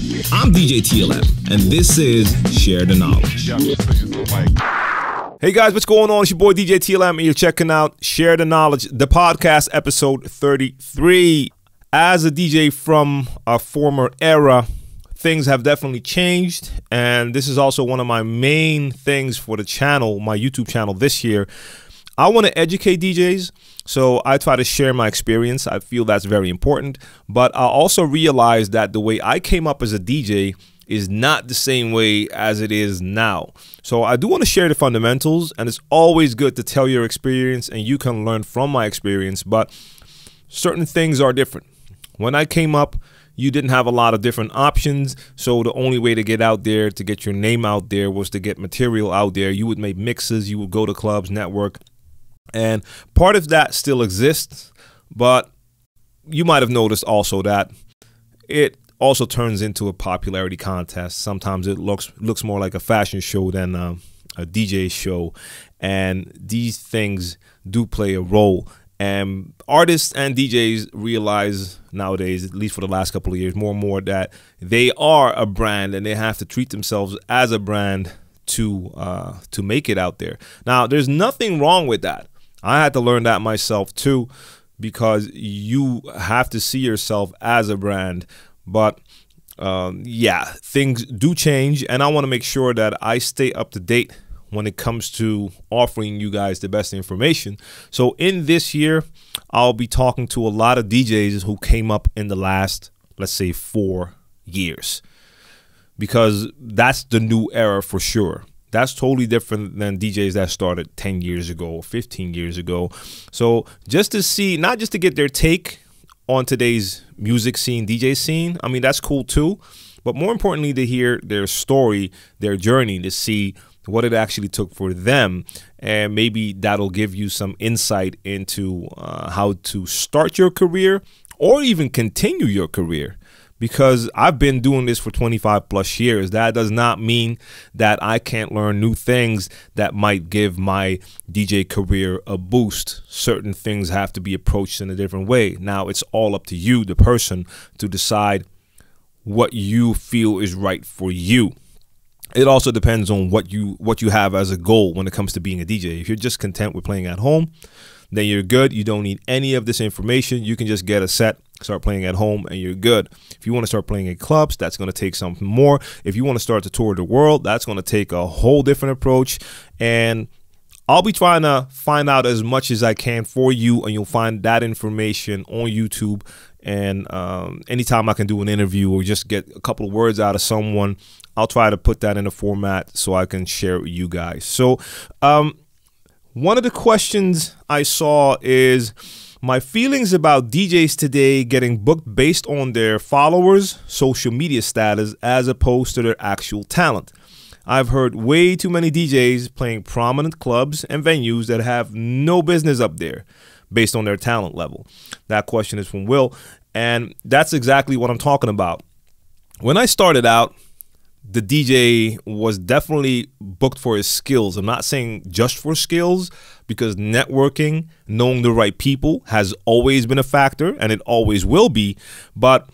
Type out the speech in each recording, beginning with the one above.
I'm djTLM, and this is Share the Knowledge. Hey guys, what's going on? It's your boy djTLM, and you're checking out Share the Knowledge, the podcast, episode 33. As a DJ from a former era, things have definitely changed, and this is also one of my main things for the channel, my YouTube channel this year. I want to educate DJs, so I try to share my experience. I feel that's very important, but I also realize that the way I came up as a DJ is not the same way as it is now. So I do want to share the fundamentals, and it's always good to tell your experience, and you can learn from my experience, but certain things are different. When I came up, you didn't have a lot of different options, so the only way to get out there, to get your name out there, was to get material out there. You would make mixes, you would go to clubs, network, and part of that still exists, but you might have noticed also that it also turns into a popularity contest. Sometimes it looks more like a fashion show than a DJ show, and these things do play a role. And artists and DJs realize nowadays, at least for the last couple of years, more and more that they are a brand and they have to treat themselves as a brand to make it out there. Now, there's nothing wrong with that. I had to learn that myself too, because you have to see yourself as a brand. But yeah, things do change, and I want to make sure that I stay up to date when it comes to offering you guys the best information. So in this year, I'll be talking to a lot of DJs who came up in the last, let's say, 4 years, because that's the new era for sure. That's totally different than DJs that started 10 years ago, 15 years ago. So just to see, not just to get their take on today's music scene, DJ scene, I mean, that's cool too, but more importantly, to hear their story, their journey, to see what it actually took for them, and maybe that'll give you some insight into how to start your career or even continue your career. Because I've been doing this for 25 plus years. That does not mean that I can't learn new things that might give my DJ career a boost. Certain things have to be approached in a different way. Now, it's all up to you, the person, to decide what you feel is right for you. It also depends on what you have as a goal when it comes to being a DJ. If you're just content with playing at home, then you're good. You don't need any of this information. You can just get a set, start playing at home, and you're good. If you want to start playing in clubs, that's going to take something more. If you want to start to tour the world, that's going to take a whole different approach. And I'll be trying to find out as much as I can for you, and you'll find that information on YouTube. And anytime I can do an interview or just get a couple of words out of someone, I'll try to put that in a format so I can share it with you guys. So one of the questions I saw is my feelings about DJs today getting booked based on their followers' social media status as opposed to their actual talent. I've heard way too many DJs playing prominent clubs and venues that have no business up there based on their talent level. That question is from Will, and that's exactly what I'm talking about. When I started out, the DJ was definitely booked for his skills. I'm not saying just for skills, because networking, knowing the right people has always been a factor, and it always will be. But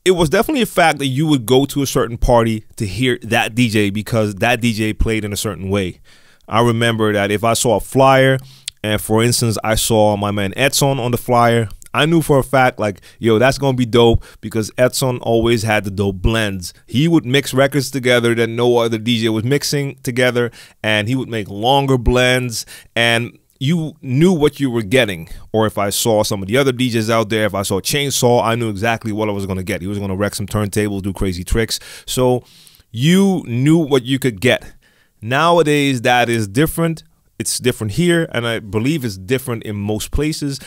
it was definitely a fact that you would go to a certain party to hear that DJ because that DJ played in a certain way. I remember that if I saw a flyer, and for instance, I saw my man Edson on the flyer, I knew for a fact, like, yo, that's going to be dope, because Edson always had the dope blends. He would mix records together that no other DJ was mixing together, and he would make longer blends, and you knew what you were getting. Or if I saw some of the other DJs out there, if I saw Chainsaw, I knew exactly what I was going to get. He was going to wreck some turntables, do crazy tricks. So you knew what you could get. Nowadays, that is different. It's different here, and I believe it's different in most places.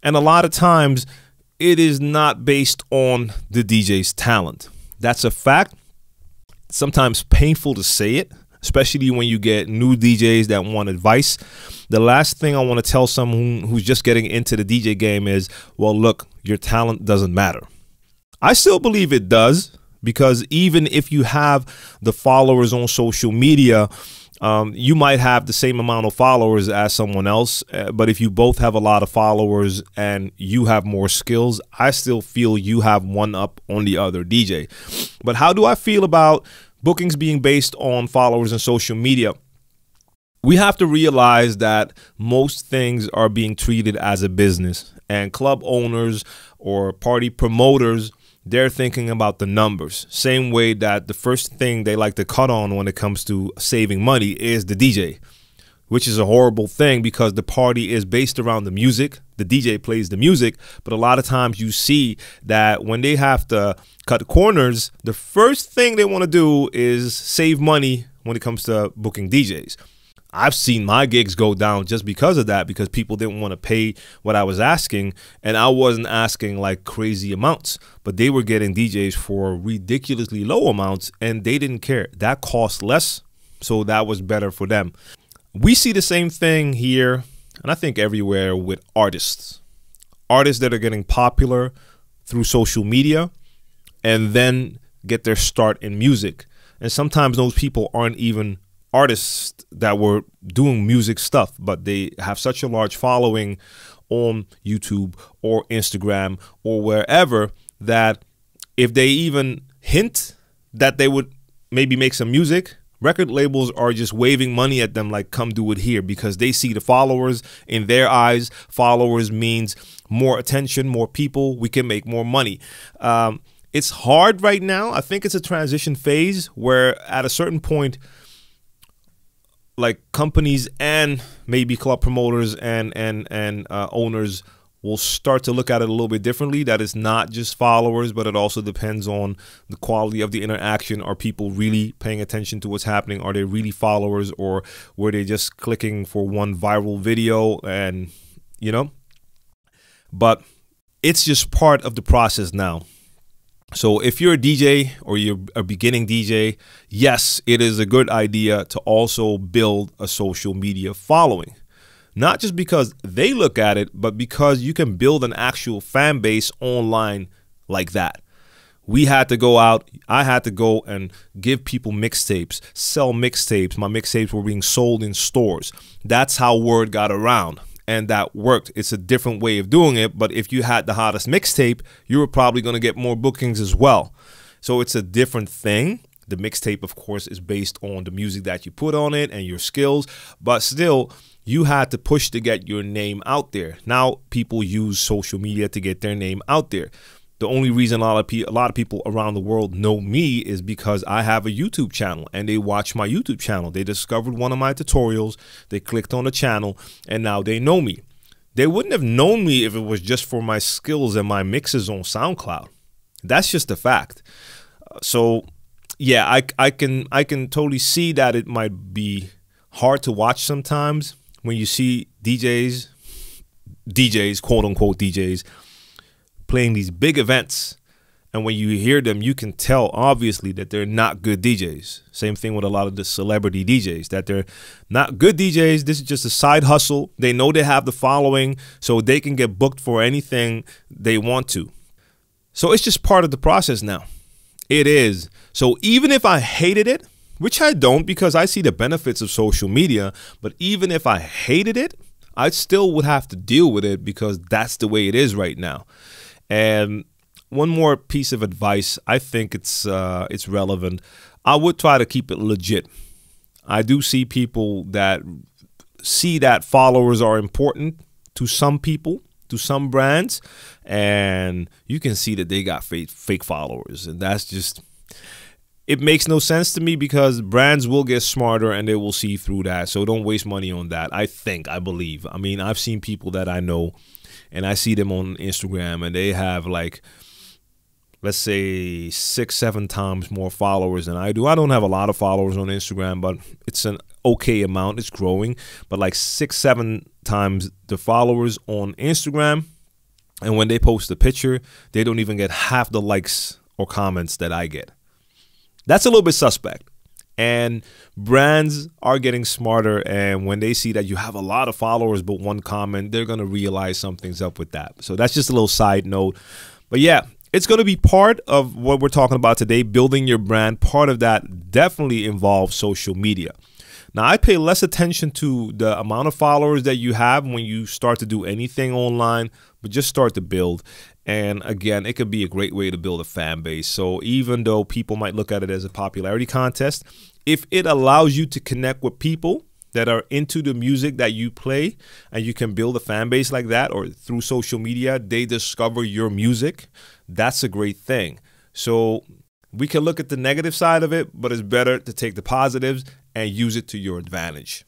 And a lot of times, it is not based on the DJ's talent. That's a fact. It's sometimes painful to say it, especially when you get new DJs that want advice. The last thing I want to tell someone who's just getting into the DJ game is, well, look, your talent doesn't matter. I still believe it does, because even if you have the followers on social media, You might have the same amount of followers as someone else, but if you both have a lot of followers and you have more skills, I still feel you have one up on the other DJ. But how do I feel about bookings being based on followers and social media? We have to realize that most things are being treated as a business, and club owners or party promoters, they're thinking about the numbers. Same way that the first thing they like to cut on when it comes to saving money is the DJ, which is a horrible thing because the party is based around the music. The DJ plays the music, but a lot of times you see that when they have to cut corners, the first thing they want to do is save money when it comes to booking DJs. I've seen my gigs go down just because of that, because people didn't want to pay what I was asking, and I wasn't asking like crazy amounts, but they were getting DJs for ridiculously low amounts and they didn't care. That cost less, so that was better for them. We see the same thing here, and I think everywhere, with artists. Artists that are getting popular through social media and then get their start in music. And sometimes those people aren't even artists that were doing music stuff, but they have such a large following on YouTube or Instagram or wherever that if they even hint that they would maybe make some music, record labels are just waving money at them like, come do it here, because they see the followers. In their eyes, followers means more attention, more people, we can make more money. It's hard right now. I think it's a transition phase where at a certain point, like companies and maybe club promoters and owners will start to look at it a little bit differently. That it's not just followers, but it also depends on the quality of the interaction. Are people really paying attention to what's happening? Are they really followers, or were they just clicking for one viral video? And, you know, but it's just part of the process now. So if you're a DJ or you're a beginning DJ, yes, it is a good idea to also build a social media following. Not just because they look at it, but because you can build an actual fan base online like that. We had to go out. I had to go and give people mixtapes, sell mixtapes. My mixtapes were being sold in stores. That's how word got around. And that worked. It's a different way of doing it, but if you had the hottest mixtape, you were probably going to get more bookings as well. So it's a different thing. The mixtape, of course, is based on the music that you put on it and your skills, but still, you had to push to get your name out there. Now, people use social media to get their name out there. The only reason a lot of people around the world know me is because I have a YouTube channel and they watch my YouTube channel. They discovered one of my tutorials, they clicked on the channel, and now they know me. They wouldn't have known me if it was just for my skills and my mixes on SoundCloud. That's just a fact. So yeah, I can totally see that it might be hard to watch sometimes when you see DJs, quote unquote DJs, playing these big events, and when you hear them, you can tell obviously that they're not good DJs. Same thing with a lot of the celebrity DJs, that they're not good DJs. This is just a side hustle. They know they have the following, so they can get booked for anything they want to. So it's just part of the process now. It is. So even if I hated it, which I don't, because I see the benefits of social media, but even if I hated it, I still would have to deal with it because that's the way it is right now. And one more piece of advice, I think it's relevant. I would try to keep it legit. I do see people that see that followers are important to some people, to some brands, and you can see that they got fake followers, and that's just, it makes no sense to me because brands will get smarter and they will see through that. So don't waste money on that. I believe. I mean, I've seen people that I know and I see them on Instagram and they have like, let's say 6-7 times more followers than I do. I don't have a lot of followers on Instagram, but it's an okay amount. It's growing, but like 6-7 times the followers on Instagram. And when they post a picture, they don't even get half the likes or comments that I get. That's a little bit suspect. And brands are getting smarter, and when they see that you have a lot of followers but one comment, they're going to realize something's up with that. So that's just a little side note. But yeah, it's going to be part of what we're talking about today, building your brand. Part of that definitely involves social media. Now, I pay less attention to the amount of followers that you have when you start to do anything online, but just start to build. And again, it could be a great way to build a fan base. So even though people might look at it as a popularity contest, if it allows you to connect with people that are into the music that you play, and you can build a fan base like that, or through social media, they discover your music, that's a great thing. So we can look at the negative side of it, but it's better to take the positives and use it to your advantage.